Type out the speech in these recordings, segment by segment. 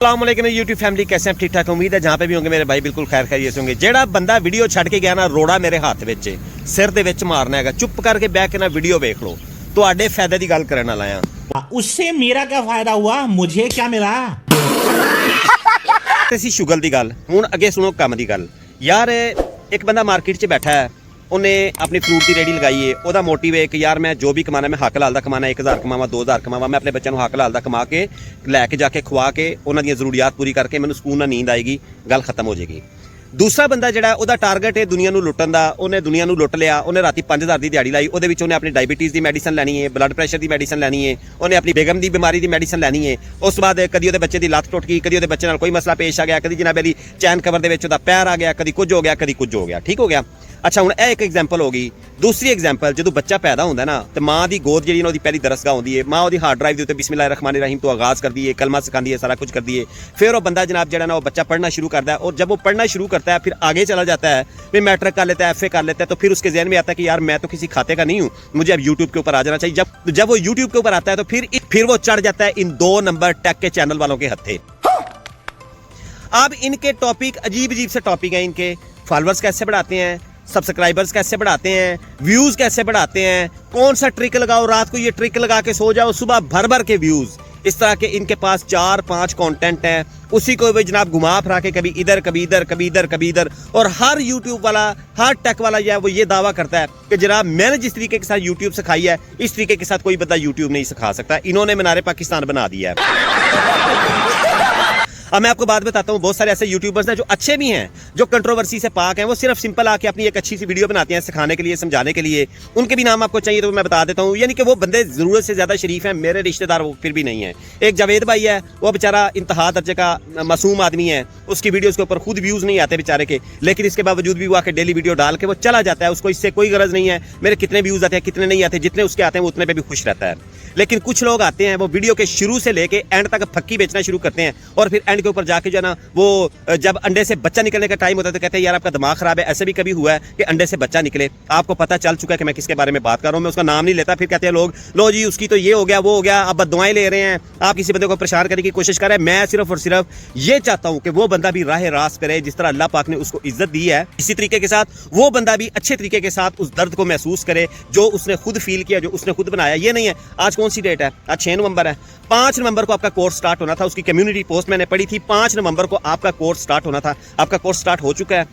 अस्सलामुअलैकुम YouTube family, कैसे हैं? ठीक ठाक उम्मीद है जहाँ पे भी होंगे मेरे भाई बिल्कुल खैर खैरियत होंगे। जेड़ा बंदा वीडियो छड़ के गया ना, रोड़ा मेरे हाथ विच सिर दे विच मारना है, चुप करके बैठ के ना वीडियो देख लो। तुहाडे फायदे की गल करन वाला आया। उससे मेरा क्या फायदा हुआ, मुझे क्या मिला? सी शुगल की गल हुण अगे सुनो, काम की गल। यार एक बंदा मार्केट च बैठा है, उन्हें अपनी फ्रूट की रेडी लगाई है। ਉਹਦਾ मोटिव है कि यार मैं जो भी कमाना मैं हक लाल दा कमाना, 1000 कमावा 2000 कमावा, मैं अपने बच्चों को हक लाल दा कमा के लैके जाके खुआ के उन्होंने जरूरियात पूरी करके मैंने सुकून नाल नींद आएगी, गल खत्म हो जाएगी। दूसरा बंदा जिहड़ा ਉਹਦਾ टारगेट है दुनिया ਨੂੰ लुੱਟਣ ਦਾ, ਉਹਨੇ दुनिया ਨੂੰ लुੱਟ ਲਿਆ। ਉਹਨੇ ਰਾਤੀ 5000 ਦੀ ਦਿਹਾੜੀ ਲਾਈ, ਉਹਦੇ ਵਿੱਚ ਉਹਨੇ ਆਪਣੀ ਡਾਇਬੀਟੀਜ਼ ਦੀ ਮੈਡੀਸਨ ਲੈਣੀ ਹੈ, ਬਲੱਡ ਪ੍ਰੈਸ਼ਰ ਦੀ ਮੈਡੀਸਨ ਲੈਣੀ ਹੈ, ਉਹਨੇ ਆਪਣੀ ਬੇਗਮ ਦੀ ਬਿਮਾਰੀ ਦੀ ਮੈਡੀਸਨ ਲੈਣੀ ਹੈ। ਉਸ ਤੋਂ ਬਾਅਦ ਕਦੀ ਉਹਦੇ ਬੱਚੇ ਦੀ ਲੱਤ ਟੁੱਟ ਗਈ, ਕਦੀ ਉਹਦੇ ਬੱਚੇ ਨਾਲ ਕੋਈ ਮਸਲਾ ਪੇਸ਼ ਆ ਗਿਆ, ਕਦੀ ਜਨਾਬ ਇਹਦੀ ਚੈਨ ਕਵਰ ਦੇ ਵਿੱਚ ਉਹਦਾ ਪੈਰ ਆ ਗਿਆ, ਕਦੀ ਕੁਝ ਹੋ ਗਿਆ, ਕਦੀ ਕੁਝ ਹੋ ਗਿਆ। ਠੀਕ हो गया। अच्छा हुण यह एक एग्जाम्पल होगी। दूसरी एग्जाम्पल, जो बच्चा पैदा होता है ना, तो माँ की गोद जी पहली दरसगाह होती है। माँ वो हार्ड ड्राइव के उत्ते बिस्मिल्लाहिर्रहमानिर्रहीम तो आगाज़ करती है, कलमा सिखाती है, सारा कुछ करती है। फिर वो बंदा जनाब जो ना वो बच्चा पढ़ना शुरू करता है, और जब वो पढ़ना शुरू करता है फिर आगे चला जाता है, फिर मैट्रिक कर लेता है, FA कर लेता है, तो फिर उसके जहन में आता है कि यार मैं तो किसी खाते का नहीं हूँ, मुझे अब यूट्यूब के ऊपर आ जाना चाहिए। जब वो यूट्यूब के ऊपर आता है तो फिर वो चढ़ जाता है इन 2 नंबर टेक के चैनल वालों के हत्थे। अब इनके टॉपिक अजीब अजीब से टॉपिक हैं। इनके फॉलोअर्स कैसे बढ़ाते हैं, सब्सक्राइबर्स कैसे बढ़ाते हैं, व्यूज कैसे बढ़ाते हैं, कौन सा ट्रिक लगाओ, रात को ये ट्रिक लगा के सो जाओ, सुबह भर भर के व्यूज। इस तरह के इनके पास 4-5 कंटेंट हैं, उसी को भी जनाब घुमा फिरा के कभी इधर कभी इधर कभी इधर कभी इधर। और हर यूट्यूब वाला, हर टेक वाला जो है वो ये दावा करता है कि जनाब मैंने जिस तरीके के साथ यूट्यूब सिखाई है, इस तरीके के साथ कोई बंदा यूट्यूब नहीं सिखा सकता। इन्होंने मीनारे पाकिस्तान बना दिया है। अब मैं आपको बात बताता हूँ, बहुत सारे ऐसे यूट्यूबर्स हैं जो अच्छे भी हैं, जो कंट्रोवर्सी से पाक हैं। वो सिर्फ सिंपल आके अपनी एक अच्छी सी वीडियो बनाते हैं सिखाने के लिए, समझाने के लिए। उनके भी नाम आपको चाहिए तो मैं बता देता हूँ। यानी कि वो बंदे ज़रूरत से ज़्यादा शरीफ हैं, मेरे रिश्तेदार वो फिर भी नहीं है। एक जावेद भाई है, वो बेचारा इंतहा दर्जे का मासूम आदमी है, उसकी वीडियोज़ के ऊपर खुद व्यूज़ नहीं आते बेचारे के, लेकिन इसके बावजूद भी वो आके डेली वीडियो डाल के वो चला जाता है। उसको इससे कोई गरज नहीं है मेरे कितने व्यूज़ आते हैं कितने नहीं आते, जितने उसके आते हैं वो उतने पे भी खुश रहता है। लेकिन कुछ लोग आते हैं, वो वीडियो के शुरू से लेके एंड तक फक्की बेचना शुरू करते हैं, और फिर एंड के ऊपर जाके जो है ना, वो जब अंडे से बच्चा निकलने का टाइम होता है तो कहते हैं यार आपका दिमाग खराब है। ऐसे भी कभी हुआ है कि अंडे से बच्चा निकले, आपको पता चल चुका है कि मैं किसके बारे में बात कर रहा हूँ, मैं उसका नाम नहीं लेता। फिर कहते हैं लोग, लो जी उसकी तो ये हो गया वो हो गया, आप बददुआएं ले रहे हैं, आप किसी बंदे को परेशान करने की कोशिश कर रहे हैं। मैं सिर्फ और सिर्फ ये चाहता हूँ कि वो बंदा भी राह रास्त पे रहे, जिस तरह अल्लाह पाक ने उसको इज्जत दी है, इसी तरीके के साथ वो बंदा भी अच्छे तरीके के साथ उस दर्द को महसूस करे जो उसने खुद फील किया, जो उसने खुद बनाया। ये नहीं है आज कौन सी डेट है, आज 6 नवंबर है, 5 नवंबर को आपका कोर्स स्टार्ट होना था। उसकी कम्युनिटी पोस्ट मैंने पढ़ी थी, 5 नवंबर को आपका कोर्स स्टार्ट होना था। आपका कोर्स स्टार्ट हो चुका है।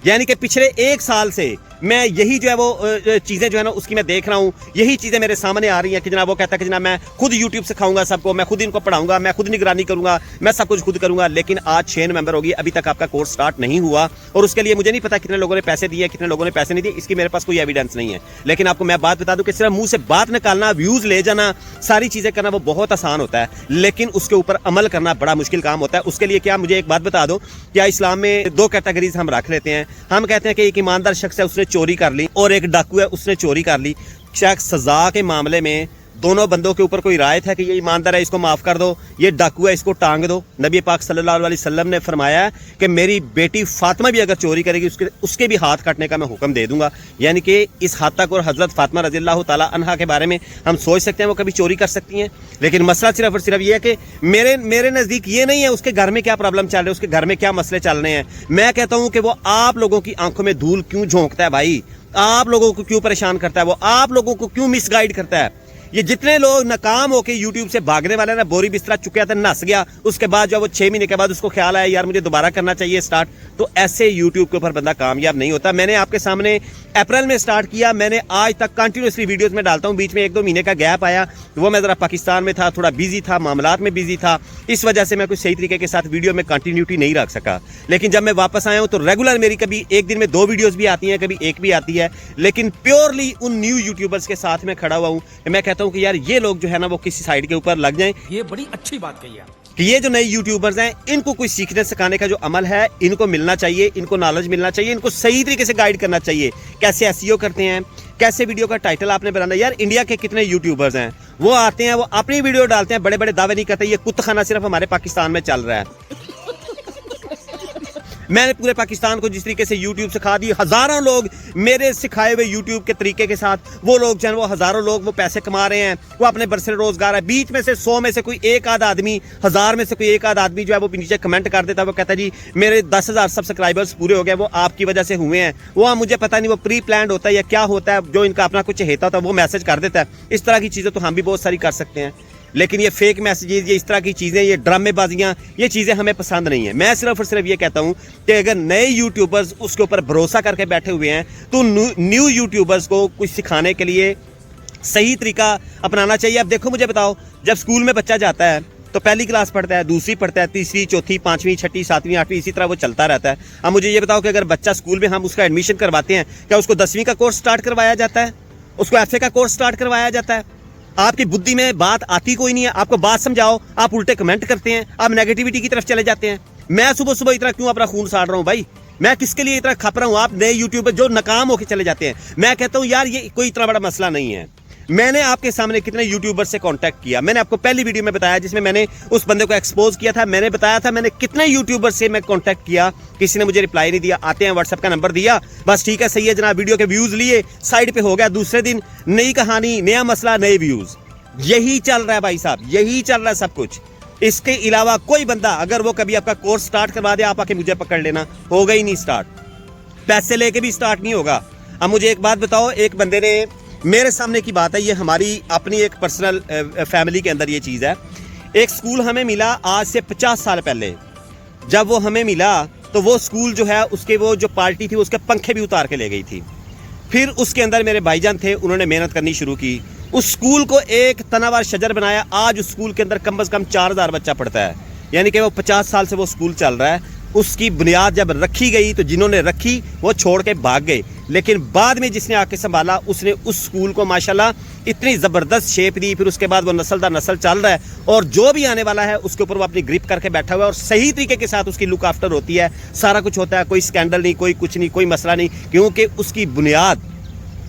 यानी कि पिछले 1 साल से मैं यही जो है वो चीज़ें जो है ना उसकी मैं देख रहा हूँ, यही चीज़ें मेरे सामने आ रही हैं कि जनाब वो कहता है कि जनाब मैं खुद यूट्यूब सिखाऊंगा सबको, मैं खुद इनको पढ़ाऊंगा, मैं खुद निगरानी करूंगा, मैं सब कुछ खुद करूंगा। लेकिन आज 6 नवंबर होगी, अभी तक आपका कोर्स स्टार्ट नहीं हुआ, और उसके लिए मुझे नहीं पता कितने लोगों ने पैसे दिए, कितने लोगों ने पैसे नहीं दिए, इसकी मेरे पास कोई एविडेंस नहीं है। लेकिन आपको मैं बात बता दूं कि सिर्फ मुंह से बात निकालना, व्यूज़ ले जाना, सारी चीज़ें करना वो बहुत आसान होता है, लेकिन उसके ऊपर अमल करना बड़ा मुश्किल काम होता है। उसके लिए क्या, मुझे एक बात बता दो, क्या इस्लाम में 2 कैटेगरीज हम रख लेते हैं। हम कहते हैं कि एक ईमानदार शख्स है, उसने चोरी कर ली, और एक डाकू है, उसने चोरी कर ली। शायद सजा के मामले में दोनों बंदों के ऊपर कोई रायत है कि ये ईमानदार है इसको माफ़ कर दो, ये डाकू है इसको टांग दो। नबी पाक सल्लल्लाहु अलैहि वसल्लम ने फरमाया कि मेरी बेटी फातिमा भी अगर चोरी करेगी उसके भी हाथ काटने का मैं हुक्म दे दूंगा। यानी कि इस हद तक, और हज़रत फातिमा रज़ियल्लाहु ताला अन्हा के बारे में हम सोच सकते हैं वो कभी चोरी कर सकती हैं। लेकिन मसला सिर्फ और सिर्फ ये है कि मेरे नज़दीक ये नहीं है उसके घर में क्या प्रॉब्लम चल रहे हैं, उसके घर में क्या मसले चल रहे हैं। मैं कहता हूँ कि वो आप लोगों की आंखों में धूल क्यों झोंकता है भाई, आप लोगों को क्यों परेशान करता है, वो आप लोगों को क्यों मिसगाइड करता है। ये जितने लोग नाकाम होके यूट्यूब से भागने वाले ना, बोरी बिस्तरा चुका था, नस गया, उसके बाद जो वो 6 महीने के बाद उसको ख्याल आया यार मुझे दोबारा करना चाहिए स्टार्ट, तो ऐसे यूट्यूब के ऊपर बंदा कामयाब नहीं होता। मैंने आपके सामने अप्रैल में स्टार्ट किया, मैंने आज तक कंटिन्यूसली वीडियोस में डालता हूँ। बीच में 1-2 महीने का गैप आया, वो मैं ज़रा पाकिस्तान में था, थोड़ा बिजी था, मामलात में बिजी था, इस वजह से मैं कुछ सही तरीके के साथ वीडियो में कंटिन्यूटी नहीं रख सका। लेकिन जब मैं वापस आया हूँ तो रेगुलर मेरी कभी एक दिन में 2 वीडियोज़ भी आती हैं, कभी 1 भी आती है, लेकिन प्योरली उन न्यू यूट्यूबर्स के साथ मैं खड़ा हुआ हूँ। मैं कहता हूँ कि यार ये लोग जो है ना वो किसी साइड के ऊपर लग जाएं। ये बड़ी अच्छी बात कही है कि ये जो नए यूट्यूबर्स हैं इनको कोई सीखने सिखाने का जो अमल है इनको मिलना चाहिए, इनको नॉलेज मिलना चाहिए, इनको सही तरीके से गाइड करना चाहिए। कैसे एसईओ करते हैं, कैसे वीडियो का टाइटल आपने बनाना। यार इंडिया के कितने यूट्यूबर्स हैं, वो आते हैं, वो अपनी वीडियो डालते हैं, बड़े बड़े दावे नहीं करते, ये कुत्तखाना सिर्फ हमारे पाकिस्तान में चल रहा है। मैंने पूरे पाकिस्तान को जिस तरीके से यूट्यूब सिखा दी, हज़ारों लोग मेरे सिखाए हुए यूट्यूब के तरीके के साथ, वो लोग जो है वो हज़ारों लोग वो पैसे कमा रहे हैं, वो अपने बरसरे रोजगार है। बीच में से 100 में से कोई एक आध आदमी, 1000 में से कोई एक आध आदमी जो है वो नीचे कमेंट कर देता है, वो कहता है जी मेरे 10,000 सब्सक्राइबर्स पूरे हो गए, वो आपकी वजह से हुए हैं। वो मुझे पता नहीं वो प्री प्लान होता है या क्या होता है, जो इनका अपना कुछ हेता होता है वो मैसेज कर देता है। इस तरह की चीज़ें तो हम भी बहुत सारी कर सकते हैं, लेकिन ये फेक मैसेजेस, ये इस तरह की चीज़ें, ये ड्रामेबाजियाँ, ये चीज़ें हमें पसंद नहीं है। मैं सिर्फ और सिर्फ ये कहता हूँ कि अगर नए यूट्यूबर्स उसके ऊपर भरोसा करके बैठे हुए हैं तो न्यू यूट्यूबर्स को कुछ सिखाने के लिए सही तरीका अपनाना चाहिए। अब देखो, मुझे बताओ, जब स्कूल में बच्चा जाता है तो पहली क्लास पढ़ता है, दूसरी पढ़ता है, तीसरी, चौथी, पाँचवीं, छठी, सातवीं, आठवीं, इसी तरह वो चलता रहता है। अब मुझे ये बताओ कि अगर बच्चा स्कूल में हम उसका एडमिशन करवाते हैं, क्या उसको 10वीं का कोर्स स्टार्ट करवाया जाता है? उसको FA का कोर्स स्टार्ट करवाया जाता है? आपकी बुद्धि में बात आती कोई नहीं है, आपको बात समझाओ, आप उल्टे कमेंट करते हैं, आप नेगेटिविटी की तरफ चले जाते हैं। मैं सुबह सुबह इतना क्यों अपना खून साड़ रहा हूँ भाई? मैं किसके लिए इतना खप रहा हूँ? आप नए यूट्यूबर जो नाकाम होकर चले जाते हैं। मैं कहता हूँ यार ये कोई इतना बड़ा मसला नहीं है। मैंने आपके सामने कितने यूट्यूबर से कांटेक्ट किया, मैंने आपको पहली वीडियो में बताया जिसमें मैंने उस बंदे को एक्सपोज किया था। मैंने बताया था मैंने कितने यूट्यूबर से मैं कांटेक्ट किया, किसी ने मुझे रिप्लाई नहीं दिया। आते हैं व्हाट्सएप का नंबर दिया, बस ठीक है, सही है जनाब, वीडियो के व्यूज लिए, साइड पे हो गया। दूसरे दिन नई कहानी, नया मसला, नए व्यूज। यही चल रहा है भाई साहब, यही चल रहा है सब कुछ। इसके अलावा कोई बंदा अगर वो कभी आपका कोर्स स्टार्ट करवा दे, आप आके मुझे पकड़ लेना, होगा ही नहीं स्टार्ट, पैसे लेके भी स्टार्ट नहीं होगा। अब मुझे एक बात बताओ, एक बंदे ने मेरे सामने की बात है, ये हमारी अपनी एक पर्सनल फैमिली के अंदर ये चीज़ है। एक स्कूल हमें मिला आज से 50 साल पहले। जब वो हमें मिला तो वो स्कूल जो है उसके वो जो पार्टी थी उसके पंखे भी उतार के ले गई थी। फिर उसके अंदर मेरे भाईजान थे, उन्होंने मेहनत करनी शुरू की, उस स्कूल को एक तनावर शजर बनाया। आज उस स्कूल के अंदर कम से कम 4000 बच्चा पढ़ता है, यानी कि वो 50 साल से वो स्कूल चल रहा है। उसकी बुनियाद जब रखी गई तो जिन्होंने रखी वो छोड़ के भाग गए, लेकिन बाद में जिसने आके संभाला उसने उस स्कूल को माशाल्लाह इतनी ज़बरदस्त शेप दी। फिर उसके बाद वो नस्ल दर नस्ल चल रहा है और जो भी आने वाला है उसके ऊपर वो अपनी ग्रिप करके बैठा हुआ है और सही तरीके के साथ उसकी लुक आफ्टर होती है, सारा कुछ होता है, कोई स्कैंडल नहीं, कोई कुछ नहीं, कोई मसला नहीं, क्योंकि उसकी बुनियाद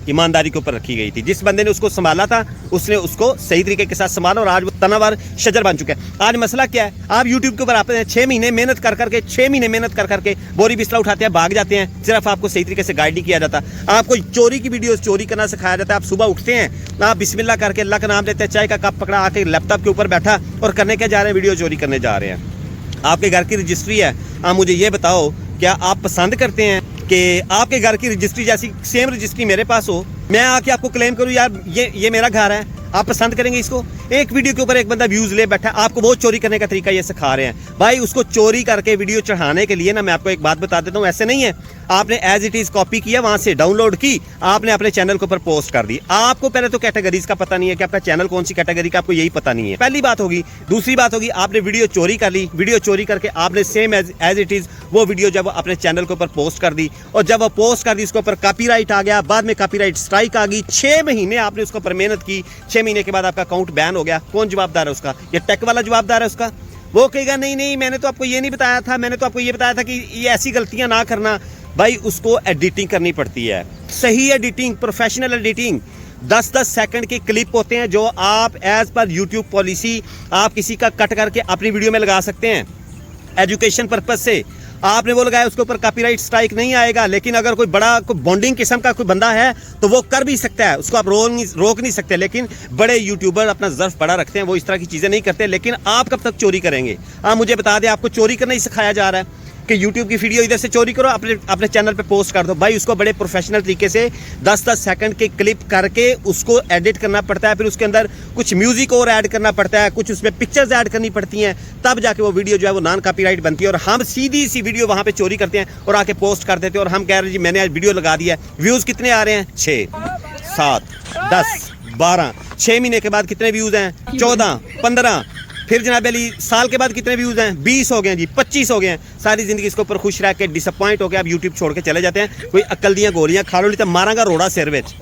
ईमानदारी के ऊपर रखी गई थी। जिस बंदे ने उसको संभाला था उसने उसको सही तरीके के साथ संभाला और आज वो तनावर शजर बन चुका है। आज मसला क्या है, आप यूट्यूब के ऊपर आते हैं, 6 महीने मेहनत कर करके, 6 महीने मेहनत कर करके बोरी बिस्तर उठाते हैं, भाग जाते हैं। सिर्फ आपको सही तरीके से गाइड नहीं किया जाता, आपको चोरी की वीडियोस चोरी करना सिखाया जाता है। आप सुबह उठते हैं, आप बिस्मिल्लाह करके अल्लाह का नाम लेते हैं, चाय का कप पकड़ा, आके लैपटॉप के ऊपर बैठा और करने क्या जा रहे हैं? वीडियो चोरी करने जा रहे हैं। आपके घर की रजिस्ट्री है, आप मुझे ये बताओ, क्या आप पसंद करते हैं कि आपके घर की रजिस्ट्री जैसी सेम रजिस्ट्री मेरे पास हो, मैं आके आपको क्लेम करूं यार ये मेरा घर है? आप पसंद करेंगे इसको? एक वीडियो के ऊपर एक बंदा व्यूज ले बैठा, आपको वो चोरी करने का तरीका ये सिखा रहे हैं भाई। उसको चोरी करके वीडियो चढ़ाने के लिए ना, मैं आपको एक बात बता देता हूँ, ऐसे नहीं है आपने एज इट इज कॉपी किया, वहां से डाउनलोड की, आपने अपने चैनल के ऊपर पोस्ट कर दी। आपको पहले तो कैटेगरीज का पता नहीं है कि आपका चैनल कौन सी कैटेगरी का, आपको यही पता नहीं है, पहली बात होगी। दूसरी बात होगी, आपने वीडियो चोरी कर ली, वीडियो चोरी करके आपने सेम एज इट इज वो वीडियो जब अपने चैनल के ऊपर पोस्ट कर दी, और जब वो पोस्ट कर दी उसके ऊपर कॉपीराइट आ गया, बाद में कॉपीराइट स्ट्राइक आ गई। 6 महीने आपने उसके ऊपर मेहनत की, 6 महीने के बाद आपका अकाउंट बैन हो गया। कौन जवाबदार है उसका? ये टेक वाला जवाबदार है उसका। वो कहेगा नहीं नहीं, मैंने तो आपको ये नहीं बताया था, मैंने तो आपको ये बताया था कि ये ऐसी गलतियां ना करना। भाई उसको एडिटिंग करनी पड़ती है, सही एडिटिंग, प्रोफेशनल एडिटिंग। 10-10 सेकंड के क्लिप होते हैं जो आप एज पर यूट्यूब पॉलिसी आप किसी का कट करके अपनी वीडियो में लगा सकते हैं एजुकेशन पर्पज से। आपने वो लगाया, उसके ऊपर कॉपीराइट स्ट्राइक नहीं आएगा। लेकिन अगर कोई बड़ा कोई बॉन्डिंग किस्म का कोई बंदा है तो वो कर भी सकता है, उसको आप रोक नहीं सकते। लेकिन बड़े यूट्यूबर अपना ज़र्फ बड़ा रखते हैं, वो इस तरह की चीज़ें नहीं करते। लेकिन आप कब तक चोरी करेंगे? आप मुझे बता दें, आपको चोरी करना ही सिखाया जा रहा है कि YouTube की वीडियो इधर से चोरी करो, अपने चैनल पे पोस्ट कर दो। भाई उसको बड़े प्रोफेशनल तरीके से 10-10 सेकंड के क्लिप करके उसको एडिट करना पड़ता है, फिर उसके अंदर कुछ म्यूजिक और ऐड करना पड़ता है, कुछ उसमें पिक्चर्स ऐड करनी पड़ती हैं, तब जाके वो वीडियो जो है वो नॉन कॉपीराइट बनती है। और हम सीधी सी वीडियो वहाँ पे चोरी करते हैं और आके पोस्ट कर देते हैं, और हम कह रहे हैं जी मैंने आज वीडियो लगा दिया है। व्यूज़ कितने आ रहे हैं? 6, 7, 10, 12। 6 महीने के बाद कितने व्यूज़ हैं? 14, 15। फिर जनाब अली साल के बाद कितने व्यूज़ हैं? 20 हो गए हैं जी, 25 हो गए हैं। सारी ज़िंदगी इसके ऊपर खुश रह के डिसअपॉइंट होकर आप यूट्यूब छोड़ के चले जाते हैं। कोई अक्ल दियाँ गोलियाँ खा लो, नहीं तो मारांगा रोड़ा सिर विच।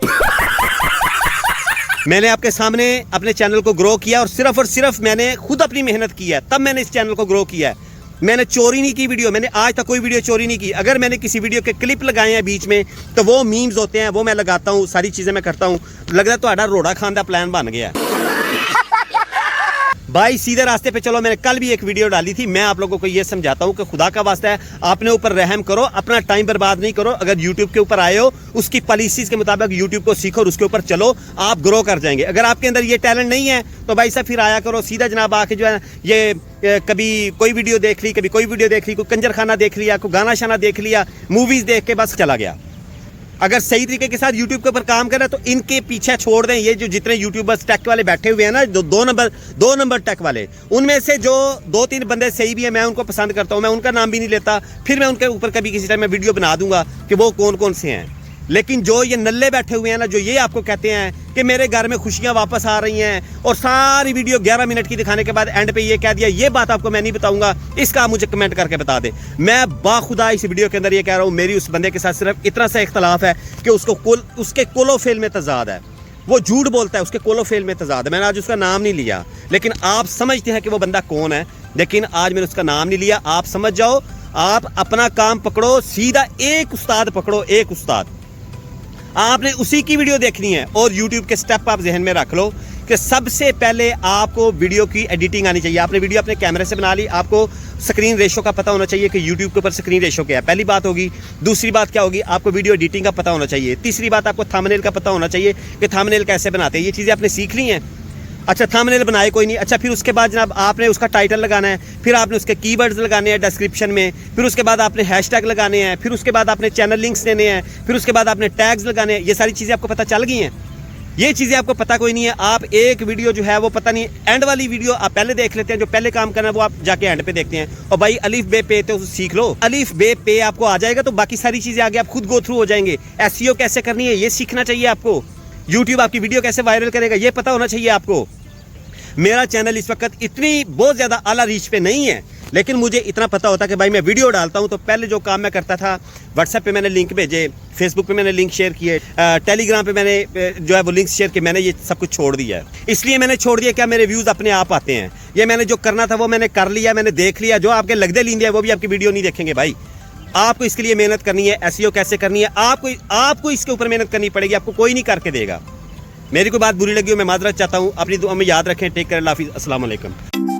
मैंने आपके सामने अपने चैनल को ग्रो किया और सिर्फ मैंने खुद अपनी मेहनत की है, तब मैंने इस चैनल को ग्रो किया है। मैंने चोरी नहीं की वीडियो, मैंने आज तक कोई वीडियो चोरी नहीं की। अगर मैंने किसी वीडियो के क्लिप लगाए हैं बीच में तो वो मीम्स होते हैं, वो मैं लगाता हूँ, सारी चीज़ें मैं करता हूँ। लगता है तो रोड़ा खान का प्लान बन गया। भाई सीधे रास्ते पे चलो। मैंने कल भी एक वीडियो डाली थी, मैं आप लोगों को ये समझाता हूँ कि खुदा का वास्ता है अपने ऊपर रहम करो, अपना टाइम बर्बाद नहीं करो। अगर यूट्यूब के ऊपर आए हो, उसकी पॉलिसीज के मुताबिक यूट्यूब को सीखो और उसके ऊपर चलो, आप ग्रो कर जाएंगे। अगर आपके अंदर ये टैलेंट नहीं है तो भाई साहब फिर आया करो सीधा जनाब आके जो है ये कभी कोई वीडियो देख ली, कभी कोई वीडियो देख ली, कोई कंजर खाना देख लिया, कोई गाना शाना देख लिया, मूवीज देख के बस चला गया। अगर सही तरीके के साथ YouTube के ऊपर काम कर रहे हैं तो इनके पीछे छोड़ दें। ये जो जितने यूट्यूबर्स टेक वाले बैठे हुए हैं ना, जो दो नंबर टेक वाले, उनमें से जो 2-3 बंदे सही भी है, मैं उनको पसंद करता हूं, मैं उनका नाम भी नहीं लेता, फिर मैं उनके ऊपर कभी किसी टाइम में वीडियो बना दूंगा कि वो कौन कौन से हैं। लेकिन जो ये नल्ले बैठे हुए हैं ना, जो ये आपको कहते हैं कि मेरे घर में खुशियां वापस आ रही हैं और सारी वीडियो 11 मिनट की दिखाने के बाद एंड पे ये कह दिया, ये बात आपको मैं नहीं बताऊंगा, इसका आप मुझे कमेंट करके बता दे। मैं बाखुदा इस वीडियो के अंदर ये कह रहा हूं, मेरी उस बंदे के साथ सिर्फ इतना सा इख्तलाफ है कि उसके कोलोफेल में तजाद है, वो झूठ बोलता है, उसके कोलोफेल में तजाद है। मैंने आज उसका नाम नहीं लिया, लेकिन आप समझते हैं कि वो बंदा कौन है, लेकिन आज मैंने उसका नाम नहीं लिया। आप समझ जाओ, आप अपना काम पकड़ो, सीधा एक उस्ताद पकड़ो, एक उस्ताद, आपने उसी की वीडियो देखनी है। और YouTube के स्टेप आप जहन में रख लो कि सबसे पहले आपको वीडियो की एडिटिंग आनी चाहिए। आपने वीडियो अपने कैमरे से बना ली, आपको स्क्रीन रेशो का पता होना चाहिए कि YouTube के ऊपर स्क्रीन रेशो क्या है, पहली बात होगी। दूसरी बात क्या होगी, आपको वीडियो एडिटिंग का पता होना चाहिए। तीसरी बात, आपको थंबनेल का पता होना चाहिए कि थंबनेल कैसे बनाते हैं। ये चीज़ें आपने सीख ली हैं। अच्छा, थंबनेल बनाए कोई नहीं, अच्छा फिर उसके बाद जनाब आपने उसका टाइटल लगाना है, फिर आपने उसके कीवर्ड्स लगाने हैं डिस्क्रिप्शन में, फिर उसके बाद आपने हैशटैग लगाने हैं, फिर उसके बाद आपने चैनल लिंक्स देने हैं, फिर उसके बाद आपने टैग्स लगाने हैं। ये सारी चीज़ें आपको पता चल गई हैं। ये चीज़ें आपको पता कोई नहीं है। आप एक वीडियो जो है वो पता नहीं, एंड वाली वीडियो आप पहले देख लेते हैं, जो पहले काम करना है वो आप जाके एंड पे देखते हैं। और भाई अलिफ बे पे तो सीख लो, अलिफ बे पे आपको आ जाएगा तो बाकी सारी चीज़ें आगे आप खुद गो थ्रू हो जाएंगे। SEO कैसे करनी है ये सीखना चाहिए आपको। यूट्यूब आपकी वीडियो कैसे वायरल करेगा ये पता होना चाहिए आपको। मेरा चैनल इस वक्त इतनी बहुत ज़्यादा आला रीच पे नहीं है, लेकिन मुझे इतना पता होता कि भाई मैं वीडियो डालता हूं तो पहले जो काम मैं करता था, व्हाट्सएप पे मैंने लिंक भेजे, फेसबुक पे मैंने लिंक शेयर किए, टेलीग्राम पे मैंने जो है वो लिंक शेयर किए, मैंने ये सब कुछ छोड़ दिया है। इसलिए मैंने छोड़ दिया क्या, मेरे व्यूज़ अपने आप आते हैं। ये मैंने जो करना था वो मैंने कर लिया, मैंने देख लिया। जो आपके लगदे लींदे हैं वो भी आपकी वीडियो नहीं देखेंगे भाई। आपको इसके लिए मेहनत करनी है। SEO कैसे करनी है, आपको इसके ऊपर मेहनत करनी पड़ेगी, आपको कोई नहीं करके देगा। मेरी कोई बात बुरी लगी हो मैं माजरत चाहता हूँ। अपनी दुआ में याद रखें। टेक केयर, अल्लाह हाफिज़, अस्सलाम वालेकुम।